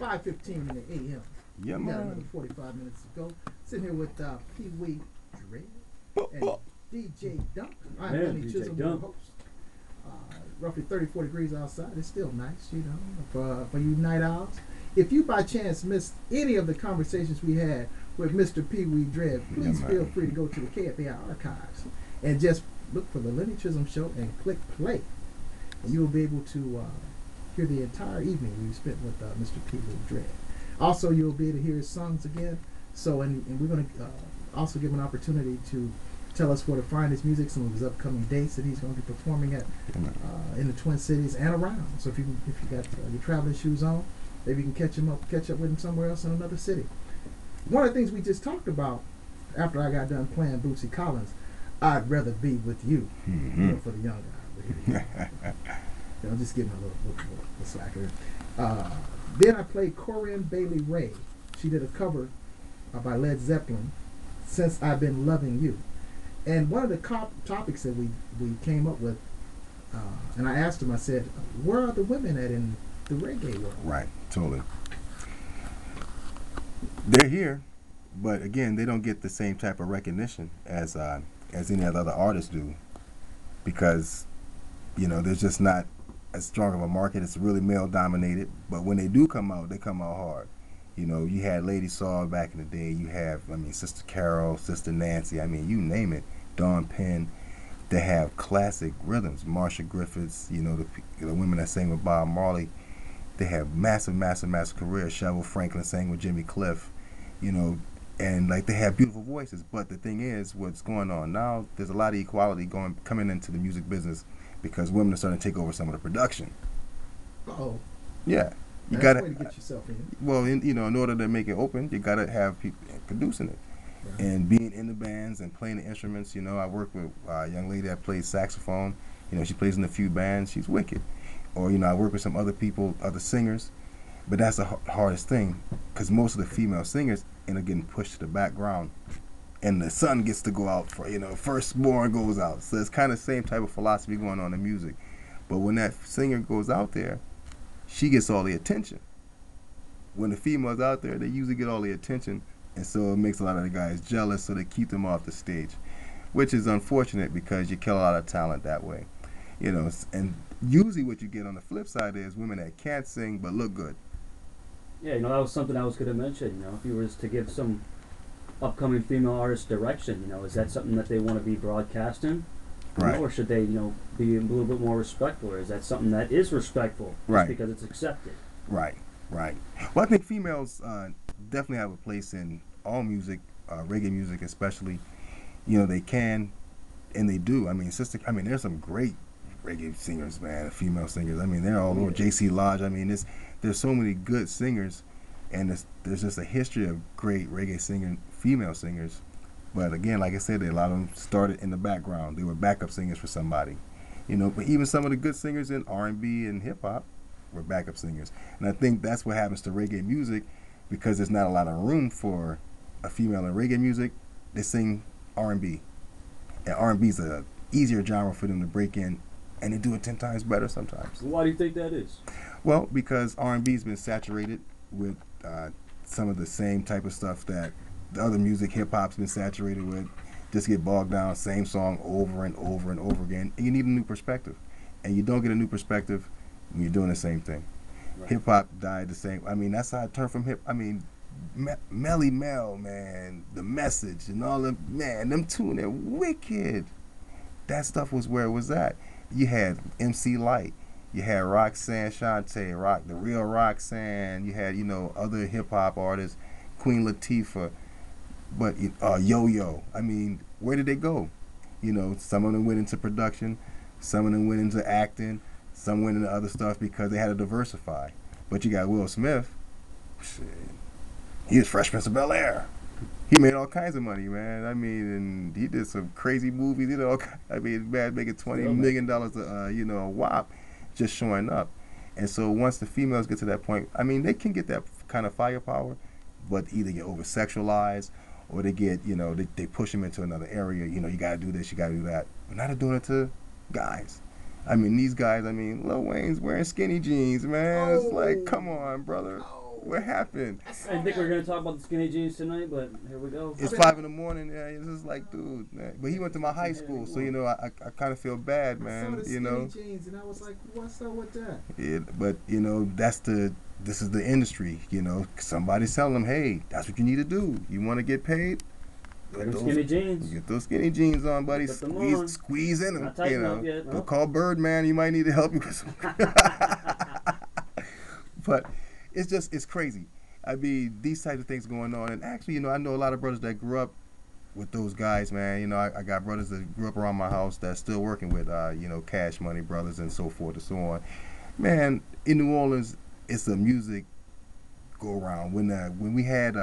5:15 in the a.m. Yeah, We got man. another 45 minutes to go. Sitting here with peeweedread and DJ Dunk. I'm Man, Lennie DJ Chism, your Dunk. host. Roughly 34 degrees outside. It's still nice, you know, for you night owls. If you by chance missed any of the conversations we had with Mr. Peeweedread, please feel free to go to the KFai archives and just look for the Lennie Chism Show and click play. And you will be able to hear the entire evening we spent with Mr. Peeweedread. Also, you'll be able to hear his songs again. So, and we're going to also give him an opportunity to tell us where to find his music, some of his upcoming dates that he's going to be performing at in the Twin Cities and around. So if you got your traveling shoes on, maybe you can catch up with him somewhere else in another city. One of the things we just talked about after I got done playing Bootsy Collins, I'd rather be with you, you know, for the young guy. You know, just give him a little slack here. Then I played Corinne Bailey Ray. She did a cover by Led Zeppelin, Since I've Been Loving You. And one of the topics that we came up with, and I asked him, I said, where are the women at in the reggae world? Right, totally. They're here, but again, they don't get the same type of recognition as any other artists do, because, you know, there's just not as strong of a market. It's really male dominated, but when they do come out, they come out hard. You know, you had Lady Saw back in the day. You have, I mean, Sister Carol, Sister Nancy. I mean, you name it. Dawn Penn. They have classic rhythms. Marsha Griffiths. You know, the women that sang with Bob Marley. They have massive careers. Cheryl Franklin sang with Jimmy Cliff. You know, and like they have beautiful voices. But the thing is, what's going on now? There's a lot of equality coming into the music business because women are starting to take over some of the production. Uh-oh. Yeah. You That's gotta the way to get yourself in. Well, you know, in order to make it open, you gotta have people producing it, Right. and being in the bands and playing the instruments. You know, I work with a young lady that plays saxophone. You know, she plays in a few bands. She's wicked. Or you know, I work with some other people, other singers. But that's the hardest thing, because most of the female singers end up getting pushed to the background, and the son gets to go out for, you know, firstborn goes out. So it's kind of the same type of philosophy going on in music. But when that singer goes out there, she gets all the attention. When the female's out there, they usually get all the attention, and so it makes a lot of the guys jealous, so they keep them off the stage, which is unfortunate because you kill a lot of talent that way. You know, and usually what you get on the flip side is women that can't sing but look good. Yeah, you know, that was something I was going to mention. You know, if you were to give some upcoming female artists direction, you know, is that something that they want to be broadcasting? Right. You know, or should they, you know, be a little bit more respectful? Or is that something that is respectful just Right. because it's accepted? Right. Well, I think females definitely have a place in all music, reggae music especially. You know, they can, and they do. I mean, there's some great reggae singers, man, female singers. I mean, they're all over. J.C. Lodge. I mean, there's so many good singers, and there's just a history of great reggae female singers. But again, like I said, a lot of them started in the background. They were backup singers for somebody, you know. But even some of the good singers in R&B and hip hop were backup singers. And I think that's what happens to reggae music, because there's not a lot of room for a female in reggae music. They sing R&B, and R&B is a easier genre for them to break in, and they do it 10 times better sometimes. Why do you think that is? Well, because R&B's been saturated with some of the same type of stuff that the other music, hip-hop's been saturated with. Just get bogged down, same song over and over and over again. And you need a new perspective. And you don't get a new perspective when you're doing the same thing. Right. Hip-hop died the same. I mean, that's how it turned from Melly Mel, man, The Message and all them, man, them two, they're wicked. That stuff was where it was at. You had MC Light. You had Roxanne Shante, the real Roxanne. You had, you know, other hip-hop artists, Queen Latifah. But Yo-Yo, I mean, where did they go? You know, some of them went into production, some of them went into acting, some went into other stuff because they had to diversify. But you got Will Smith. Shit, he was Fresh Prince of Bel-Air. He made all kinds of money, man. I mean, and he did some crazy movies. You know, I mean, man, making $20 million, you know, a whop, just showing up. And so once the females get to that point, I mean, they can get that kind of firepower, but either get over-sexualized, or they get, you know, they push them into another area. You know, you got to do this, you got to do that. But now they're doing it to guys. I mean, these guys, I mean, Lil Wayne's wearing skinny jeans, man. It's like, come Oh. on, brother. Oh. What happened? I saw I didn't think we were that. gonna talk about the skinny jeans tonight, but here we go. It's 5 in the morning. Yeah, it's just like, dude. Man. But he went to my high school, so you know, I kind of feel bad, I saw man. the You skinny know. jeans, and I was like, "What's up with that?" Yeah, but you know, this is the industry. You know, somebody's telling them, hey, that's what you need to do. You want to get paid? Get them skinny jeans. Get those skinny jeans on, buddy. Put them on. Squeeze in them. Not tight You know, enough yet, no. go call Birdman. He might need to help you with some. But it's crazy. I mean, these types of things going on, and actually, you know, I know a lot of brothers that grew up with those guys, man. You know, I got brothers that grew up around my house that's still working with, you know, Cash Money Brothers and so forth and so on. Man, in New Orleans, it's a music go around. When we had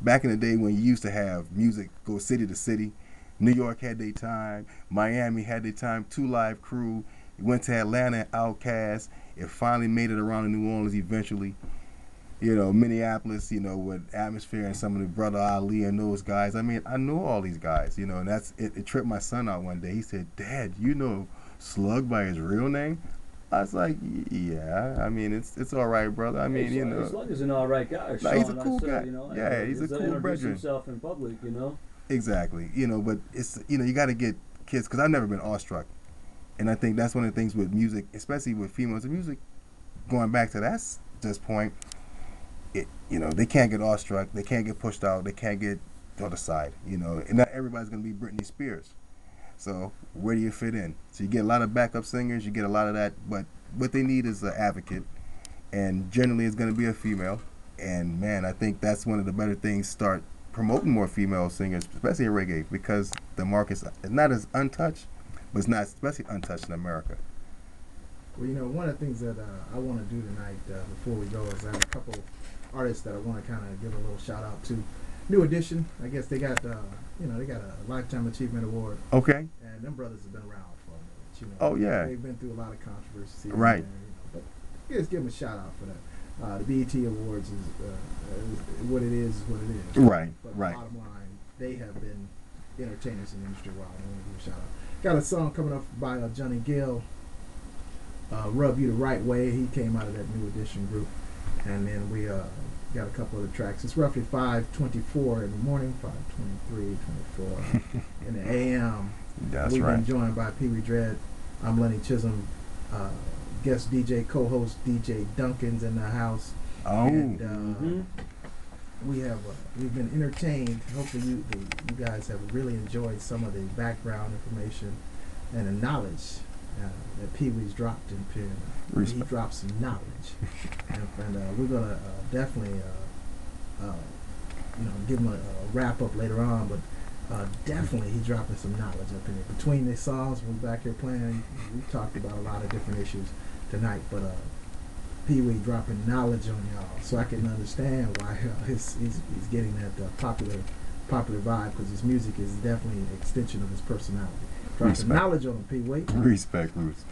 back in the day when you used to have music go city to city, New York had their time, Miami had their time, Two Live Crew. You went to Atlanta, Outkast. It finally made it around to New Orleans eventually. You know, Minneapolis, you know, with Atmosphere and some of the Brother Ali and those guys. I mean, I know all these guys, you know, and that's it. It tripped my son out one day. He said, "Dad, you know Slug by his real name?" I was like, "Yeah, I mean, it's all right, brother. I mean, you know." Slug is an all right guy. Nah, he's a Sean, cool said, guy. You know, Yeah, he's a cool introduce brethren. himself in public, you know. Exactly, you know, but it's, you know, you got to get kids, because I've never been awestruck, and I think that's one of the things with music, especially with females in music. Going back to that this point, you know, they can't get awestruck, they can't get pushed out, they can't get on the side, you know, and not everybody's gonna be Britney Spears. So where do you fit in? So you get a lot of backup singers, you get a lot of that, but what they need is an advocate, and generally it's gonna be a female. And man, I think that's one of the better things. Start promoting more female singers, especially in reggae, because the market's not as untouched, but it's not especially untouched in America. Well, you know, one of the things that I want to do tonight before we go is I have a couple artists that I want to kind of give a little shout out to. New Edition, I guess they got you know, they got a Lifetime Achievement Award. Okay. And them brothers have been around for a minute. You know, Oh, yeah. They've been through a lot of controversy. Right. And, you know, but just give them a shout out for that. The BET Awards is what it is what it is. Right, But right. bottom line, they have been entertainers in the industry a while. I want to give a shout out. Got a song coming up by Johnny Gill, Rub You the Right Way. He came out of that New Edition group. And then we got a couple of the tracks. It's roughly 5:24 in the morning, 5:23, 24 in the AM. That's We've right. been joined by Peeweedread. I'm Lennie Chism. Guest DJ, co-host DJ Duncan's in the house. Oh. And we've been entertained. Hopefully you guys have really enjoyed some of the background information and the knowledge that Pee Wee's dropped in Pin. He dropped some knowledge, and we're gonna definitely you know, give him a wrap up later on. But definitely he's dropping some knowledge up in it. Between the songs, we're back here playing. We talked about a lot of different issues tonight, but Pee Wee dropping knowledge on y'all, so I can understand why he's getting that popular vibe, because his music is definitely an extension of his personality. Dropping Respect. knowledge on him, Pee Wee. Respect, Roots.